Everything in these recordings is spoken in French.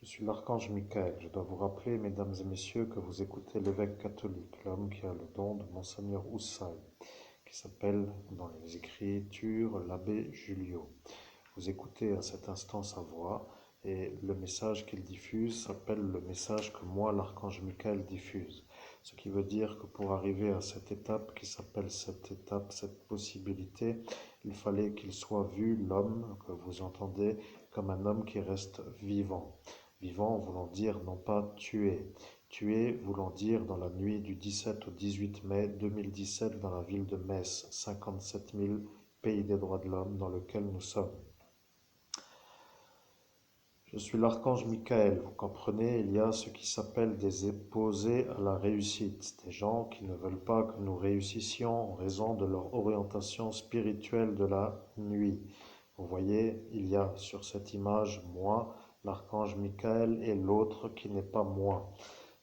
Je suis l'archange Michael. Je dois vous rappeler, mesdames et messieurs, que vous écoutez l'évêque catholique, l'homme qui a le don de Monseigneur Houssaye, qui s'appelle dans les Écritures l'abbé Julio. Vous écoutez à cet instant sa voix et le message qu'il diffuse s'appelle le message que moi, l'archange Michael, diffuse. Ce qui veut dire que pour arriver à cette étape qui s'appelle cette étape, cette possibilité, il fallait qu'il soit vu, l'homme que vous entendez, comme un homme qui reste vivant. Vivant voulant dire non pas tué. Tué voulant dire dans la nuit du 17 au 18 mai 2017 dans la ville de Metz, 57 000 pays des droits de l'homme dans lequel nous sommes. Je suis l'archange Michael, vous comprenez, il y a ce qui s'appelle des opposés à la réussite, des gens qui ne veulent pas que nous réussissions en raison de leur orientation spirituelle de la nuit. Vous voyez, il y a sur cette image moi, l'archange Michael, et l'autre qui n'est pas moi.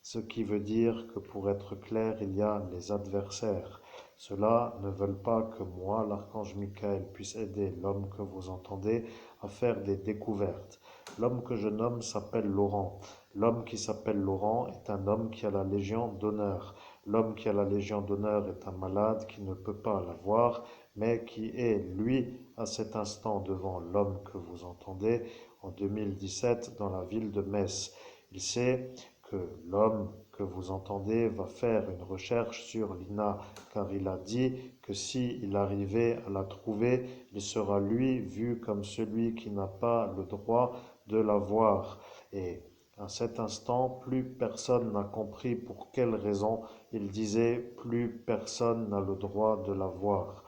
Ce qui veut dire que pour être clair, il y a les adversaires. Ceux-là ne veulent pas que moi, l'archange Michael, puisse aider l'homme que vous entendez à faire des découvertes. L'homme que je nomme s'appelle Laurent. L'homme qui s'appelle Laurent est un homme qui a la Légion d'honneur. L'homme qui a la Légion d'honneur est un malade qui ne peut pas l'avoir, mais qui est, lui, à cet instant devant l'homme que vous entendez en 2017 dans la ville de Metz. Il sait que l'homme que vous entendez va faire une recherche sur Lina, car il a dit que s'il arrivait à la trouver, il sera lui vu comme celui qui n'a pas le droit de la voir. Et à cet instant, plus personne n'a compris pour quelle raison il disait plus personne n'a le droit de la voir.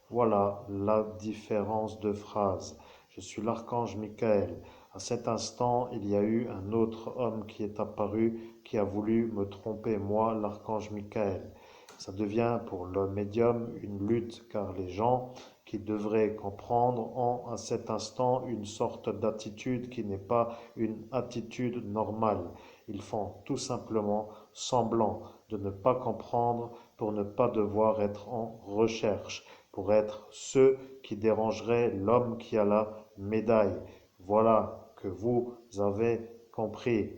Voilà la différence de phrase. Je suis l'archange Michael. À cet instant, il y a eu un autre homme qui est apparu, qui a voulu me tromper, moi, l'archange Michael. Ça devient pour le médium une lutte, car les gens qui devraient comprendre ont à cet instant une sorte d'attitude qui n'est pas une attitude normale. Ils font tout simplement semblant de ne pas comprendre pour ne pas devoir être en recherche, pour être ceux qui dérangeraient l'homme qui a la médaille. Voilà que vous avez compris.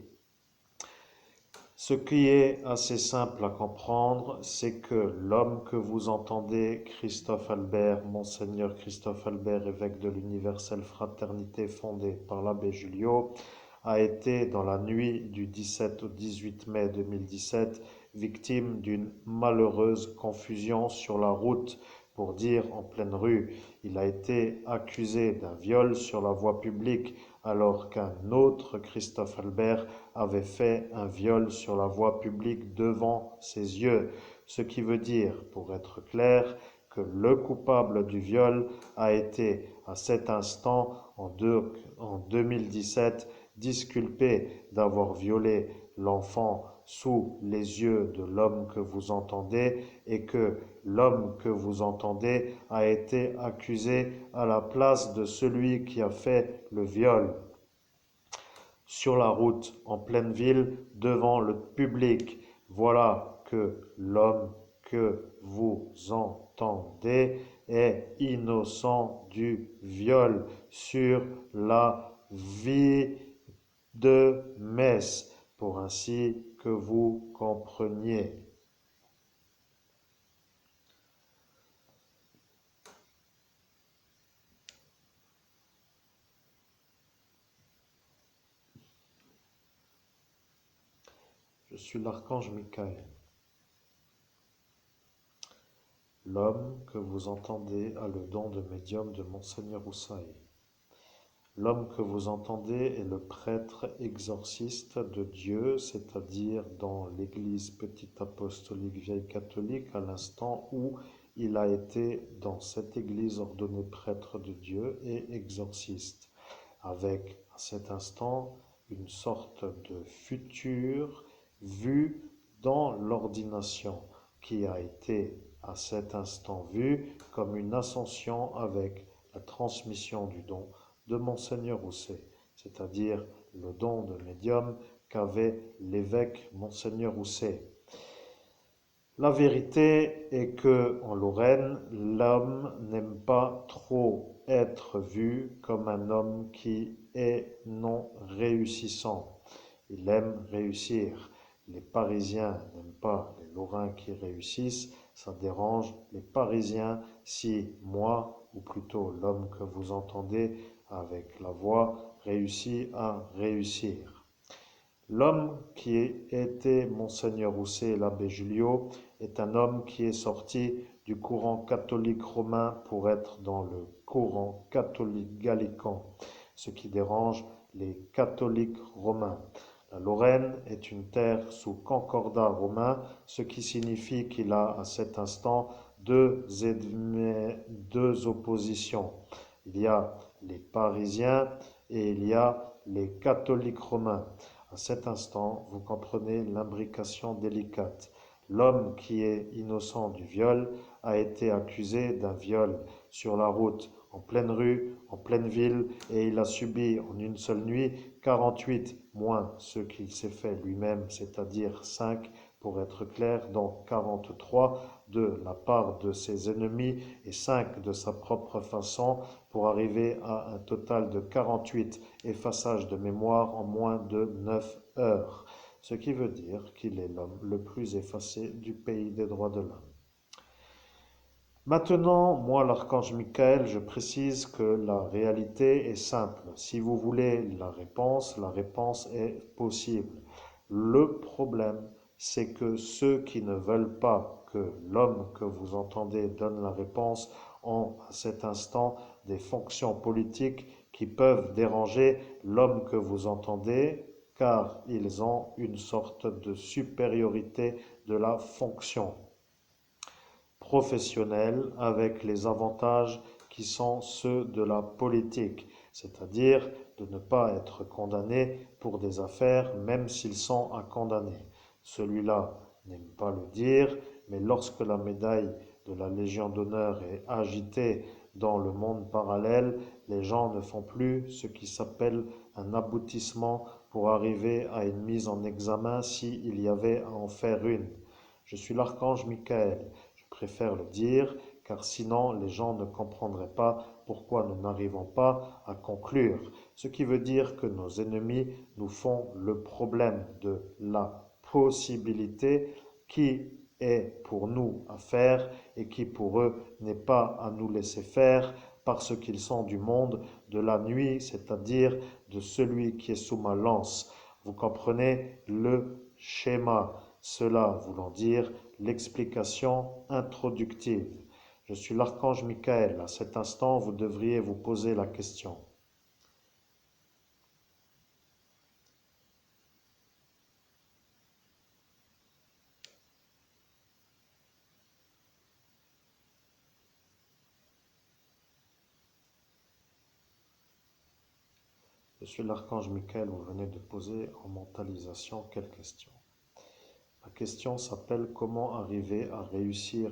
Ce qui est assez simple à comprendre, c'est que l'homme que vous entendez, Christophe Albert, Monseigneur Christophe Albert, évêque de l'universelle fraternité fondée par l'abbé Julio, a été dans la nuit du 17 au 18 mai 2017 victime d'une malheureuse confusion sur la route, pour dire en pleine rue. Il a été accusé d'un viol sur la voie publique alors qu'un autre Christophe Albert avait fait un viol sur la voie publique devant ses yeux. Ce qui veut dire, pour être clair, que le coupable du viol a été à cet instant, en 2017, disculpé d'avoir violé l'enfant sous les yeux de l'homme que vous entendez et que l'homme que vous entendez a été accusé à la place de celui qui a fait le viol sur la route, en pleine ville, devant le public. Voilà que l'homme que vous entendez est innocent du viol sur la vie de Metz, pour ainsi que vous compreniez. Je suis l'archange Michael. L'homme que vous entendez a le don de médium de Monseigneur Houssaye. L'homme que vous entendez est le prêtre exorciste de Dieu, c'est-à-dire dans l'Église petite apostolique vieille catholique, à l'instant où il a été dans cette Église ordonné prêtre de Dieu et exorciste, avec à cet instant une sorte de futur vu dans l'ordination qui a été à cet instant vu comme une ascension avec la transmission du don de Monseigneur Houssaye, c'est-à-dire le don de médium qu'avait l'évêque Monseigneur Houssaye. La vérité est que en Lorraine, l'homme n'aime pas trop être vu comme un homme qui est non réussissant. il aime réussir. Les Parisiens n'aiment pas les Lorrains qui réussissent, ça dérange les Parisiens si moi, ou plutôt l'homme que vous entendez avec la voix, réussit à réussir. L'homme qui était Monseigneur Rousset et l'abbé Julliot est un homme qui est sorti du courant catholique romain pour être dans le courant catholique gallican, ce qui dérange les catholiques romains. La Lorraine est une terre sous concordat romain, ce qui signifie qu'il a à cet instant deux oppositions. Il y a les Parisiens et il y a les catholiques romains. À cet instant, vous comprenez l'imbrication délicate. L'homme qui est innocent du viol a été accusé d'un viol sur la route, en pleine rue, en pleine ville, et il a subi en une seule nuit 48 moins ce qu'il s'est fait lui-même, c'est-à-dire 5 pour être clair, donc 43 de la part de ses ennemis et 5 de sa propre façon pour arriver à un total de 48 effaçages de mémoire en moins de 9 heures, ce qui veut dire qu'il est l'homme le plus effacé du pays des droits de l'homme. Maintenant, moi, l'archange Michael, je précise que la réalité est simple. Si vous voulez la réponse est possible. Le problème, c'est que ceux qui ne veulent pas que l'homme que vous entendez donne la réponse ont à cet instant des fonctions politiques qui peuvent déranger l'homme que vous entendez, car ils ont une sorte de supériorité de la fonction professionnelle avec les avantages qui sont ceux de la politique, c'est-à-dire de ne pas être condamné pour des affaires même s'ils sont à condamner. Celui-là n'aime pas le dire, mais lorsque la médaille de la Légion d'honneur est agitée dans le monde parallèle, les gens ne font plus ce qui s'appelle un aboutissement pour arriver à une mise en examen s'il y avait à en faire une. Je suis l'archange Michael. Je préfère le dire, car sinon les gens ne comprendraient pas pourquoi nous n'arrivons pas à conclure. Ce qui veut dire que nos ennemis nous font le problème de la possibilité qui est pour nous à faire et qui pour eux n'est pas à nous laisser faire parce qu'ils sont du monde de la nuit, c'est-à-dire de celui qui est sous ma lance. Vous comprenez le schéma, cela voulant dire l'explication introductive. Je suis l'archange Michael. À cet instant, vous devriez vous poser la question. Je suis l'archange Michael. Vous venez de poser en mentalisation quelle question? La question s'appelle comment arriver à réussir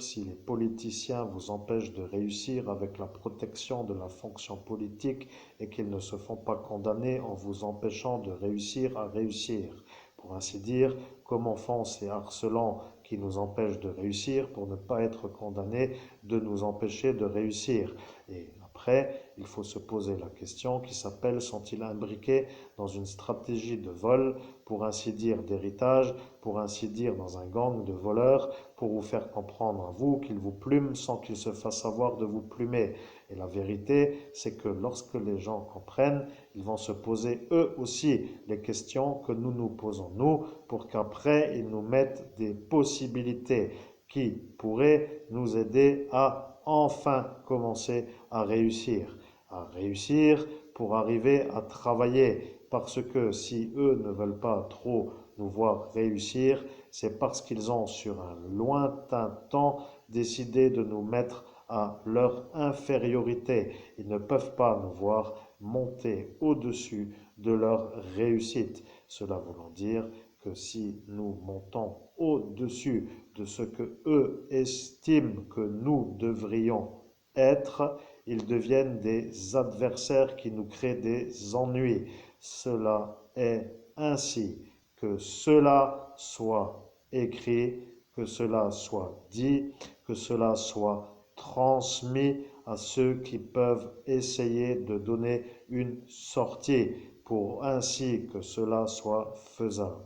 si les politiciens vous empêchent de réussir avec la protection de la fonction politique et qu'ils ne se font pas condamner en vous empêchant de réussir à réussir. Pour ainsi dire, comment font ces harcelants qui nous empêchent de réussir pour ne pas être condamnés de nous empêcher de réussir? Et après, il faut se poser la question qui s'appelle sont-ils imbriqués dans une stratégie de vol, pour ainsi dire d'héritage, pour ainsi dire dans un gang de voleurs, pour vous faire comprendre à vous qu'ils vous plument sans qu'ils se fassent savoir de vous plumer. Et la vérité, c'est que lorsque les gens comprennent, ils vont se poser eux aussi les questions que nous nous posons nous, pour qu'après ils nous mettent des possibilités qui pourraient nous aider à enfin commencer à réussir. À réussir pour arriver à travailler. Parce que si eux ne veulent pas trop nous voir réussir, c'est parce qu'ils ont sur un lointain temps décidé de nous mettre à leur infériorité. Ils ne peuvent pas nous voir monter au-dessus de leur réussite. Cela voulant dire que si nous montons au-dessus de ce que eux estiment que nous devrions être, ils deviennent des adversaires qui nous créent des ennuis. Cela est ainsi. Que cela soit écrit, que cela soit dit, que cela soit transmis à ceux qui peuvent essayer de donner une sortie. pour ainsi que cela soit faisable.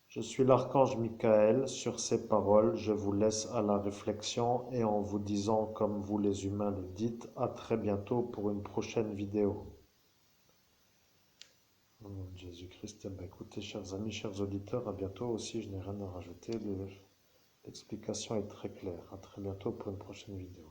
Je suis l'archange Michael. Sur ces paroles, je vous laisse à la réflexion et en vous disant, comme vous les humains le dites, à très bientôt pour une prochaine vidéo. Au nom de Jésus-Christ, écoutez, chers amis, chers auditeurs, à bientôt aussi, je n'ai rien à rajouter, l'explication est très claire. À très bientôt pour une prochaine vidéo.